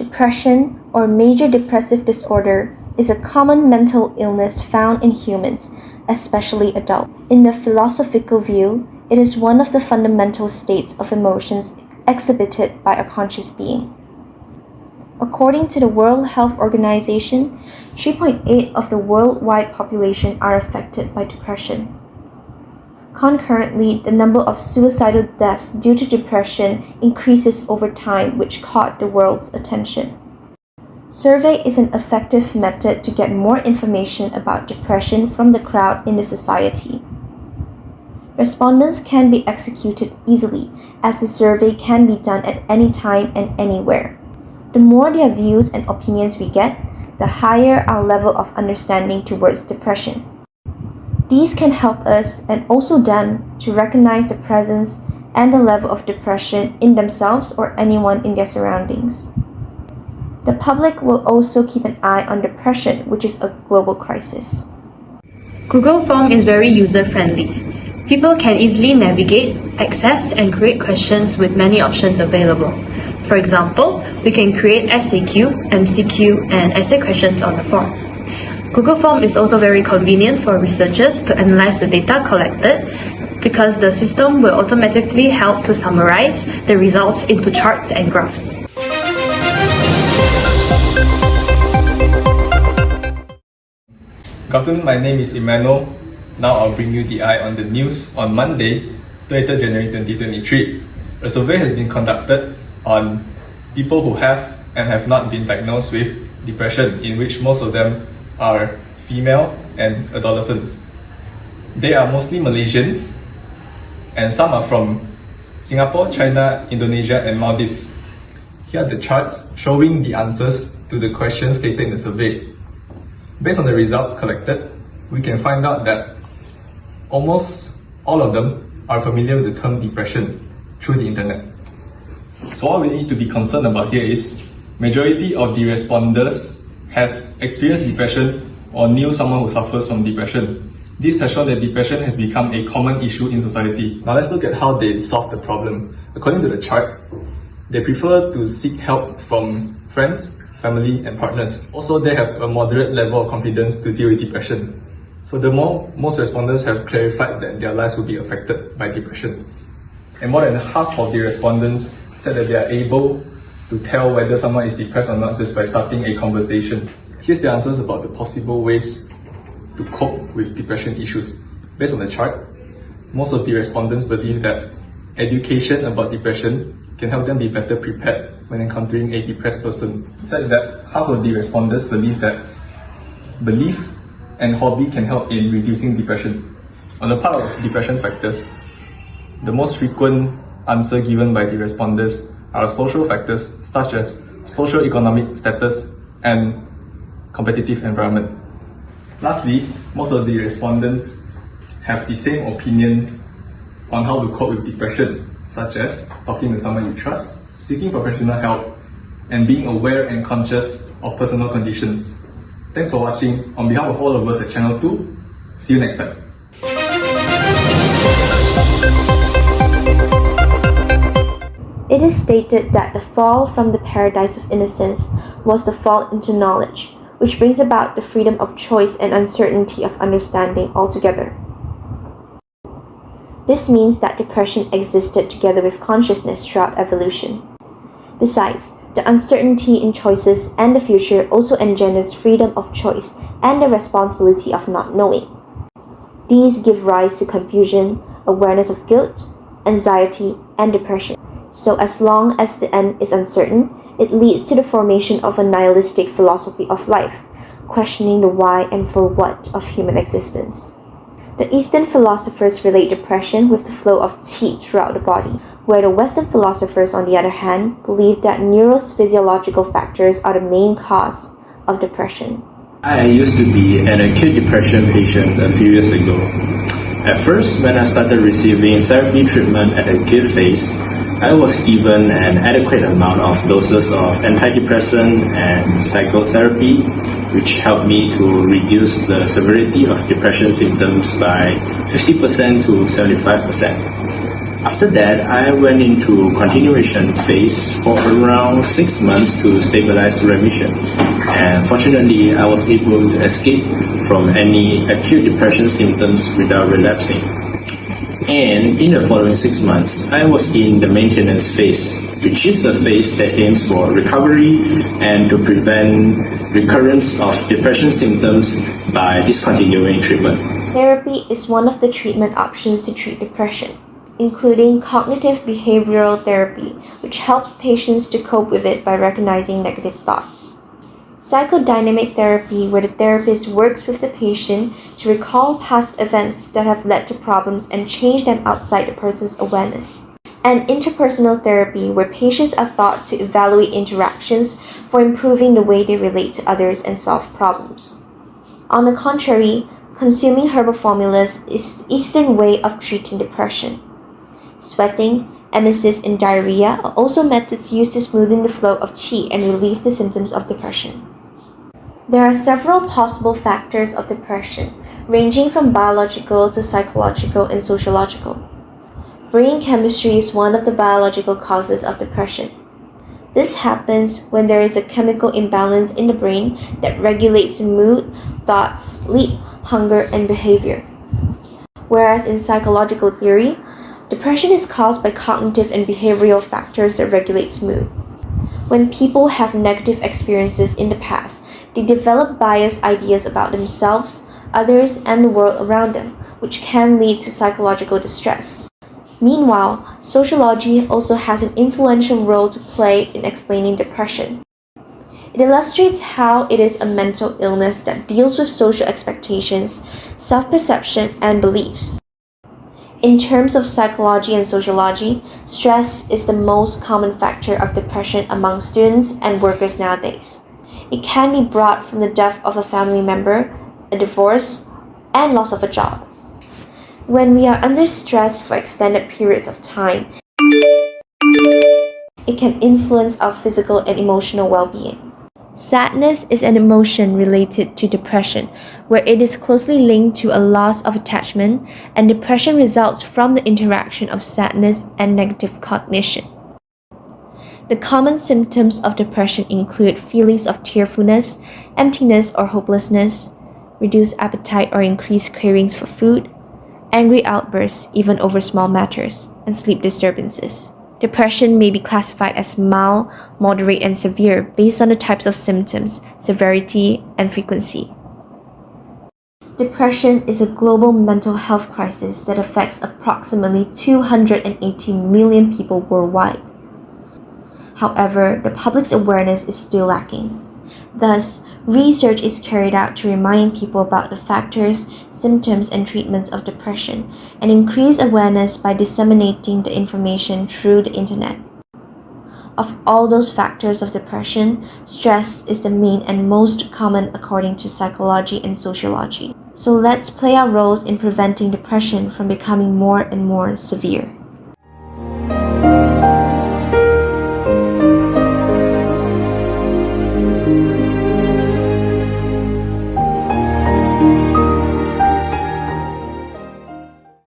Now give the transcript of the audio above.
Depression, or major depressive disorder, is a common mental illness found in humans, especially adults. In the philosophical view, it is one of the fundamental states of emotions exhibited by a conscious being. According to the World Health Organization, 3.8% of the worldwide population are affected by depression. Concurrently, the number of suicidal deaths due to depression increases over time, which caught the world's attention. Survey is an effective method to get more information about depression from the crowd in the society. Respondents can be executed easily, as the survey can be done at any time and anywhere. The more their views and opinions we get, the higher our level of understanding towards depression. These can help us, and also them, to recognize the presence and the level of depression in themselves or anyone in their surroundings. The public will also keep an eye on depression, which is a global crisis. Google Form is very user-friendly. People can easily navigate, access, and create questions with many options available. For example, we can create SAQ, MCQ, and essay questions on the form. Google Form is also very convenient for researchers to analyze the data collected because the system will automatically help to summarize the results into charts and graphs. Good afternoon, my name is Emmanuel. Now I'll bring you the eye on the news on Monday, 23rd January 2023. A survey has been conducted on people who have and have not been diagnosed with depression, in which most of them are female and adolescents. They are mostly Malaysians, and some are from Singapore, China, Indonesia, and Maldives. Here are the charts showing the answers to the questions stated in the survey. Based on the results collected, we can find out that almost all of them are familiar with the term depression through the internet. So what we need to be concerned about here is majority of the responders has experienced depression or knew someone who suffers from depression. This has shown that depression has become a common issue in society. Now let's look at how they solve the problem. According to the chart, they prefer to seek help from friends, family, and partners. Also, they have a moderate level of confidence to deal with depression. Furthermore, most respondents have clarified that their lives will be affected by depression. And more than half of the respondents said that they are able to tell whether someone is depressed or not just by starting a conversation. Here's the answers about the possible ways to cope with depression issues. Based on the chart, most of the respondents believe that education about depression can help them be better prepared when encountering a depressed person. Besides that, half of the respondents believe that belief and hobby can help in reducing depression. On the part of depression factors, the most frequent answer given by the respondents are social factors such as socio-economic status and competitive environment. Lastly, most of the respondents have the same opinion on how to cope with depression, such as talking to someone you trust, seeking professional help, and being aware and conscious of personal conditions. Thanks for watching. On behalf of all of us at Channel 2, see you next time. It is stated that the fall from the paradise of innocence was the fall into knowledge, which brings about the freedom of choice and uncertainty of understanding altogether. This means that depression existed together with consciousness throughout evolution. Besides, the uncertainty in choices and the future also engenders freedom of choice and the responsibility of not knowing. These give rise to confusion, awareness of guilt, anxiety, and depression. So as long as the end is uncertain, it leads to the formation of a nihilistic philosophy of life, questioning the why and for what of human existence. The Eastern philosophers relate depression with the flow of qi throughout the body, where the Western philosophers, on the other hand, believe that neurophysiological factors are the main cause of depression. I used to be an acute depression patient a few years ago. At first, when I started receiving therapy treatment at the acute phase, I was given an adequate amount of doses of antidepressant and psychotherapy, which helped me to reduce the severity of depression symptoms by 50% to 75%. After that, I went into continuation phase for around 6 months to stabilize remission. And fortunately, I was able to escape from any acute depression symptoms without relapsing. And in the following 6 months, I was in the maintenance phase, which is a phase that aims for recovery and to prevent recurrence of depression symptoms by discontinuing treatment. Therapy is one of the treatment options to treat depression, including cognitive behavioral therapy, which helps patients to cope with it by recognizing negative thoughts. Psychodynamic therapy, where the therapist works with the patient to recall past events that have led to problems and change them outside the person's awareness. And interpersonal therapy, where patients are taught to evaluate interactions for improving the way they relate to others and solve problems. On the contrary, consuming herbal formulas is the Eastern way of treating depression. Sweating, emesis, and diarrhea are also methods used to smoothen the flow of qi and relieve the symptoms of depression. There are several possible factors of depression, ranging from biological to psychological and sociological. Brain chemistry is one of the biological causes of depression. This happens when there is a chemical imbalance in the brain that regulates mood, thoughts, sleep, hunger, and behavior. Whereas in psychological theory, depression is caused by cognitive and behavioral factors that regulates mood. When people have negative experiences in the past, they develop biased ideas about themselves, others, and the world around them, which can lead to psychological distress. Meanwhile, sociology also has an influential role to play in explaining depression. It illustrates how it is a mental illness that deals with social expectations, self-perception, and beliefs. In terms of psychology and sociology, stress is the most common factor of depression among students and workers nowadays. It can be brought from the death of a family member, a divorce, and loss of a job. When we are under stress for extended periods of time, it can influence our physical and emotional well-being. Sadness is an emotion related to depression, where it is closely linked to a loss of attachment, and depression results from the interaction of sadness and negative cognition. The common symptoms of depression include feelings of tearfulness, emptiness or hopelessness, reduced appetite or increased cravings for food, angry outbursts even over small matters, and sleep disturbances. Depression may be classified as mild, moderate, and severe based on the types of symptoms, severity, and frequency. Depression is a global mental health crisis that affects approximately 280 million people worldwide. However, the public's awareness is still lacking. Thus, research is carried out to remind people about the factors, symptoms, and treatments of depression, and increase awareness by disseminating the information through the internet. Of all those factors of depression, stress is the main and most common according to psychology and sociology. So let's play our roles in preventing depression from becoming more and more severe.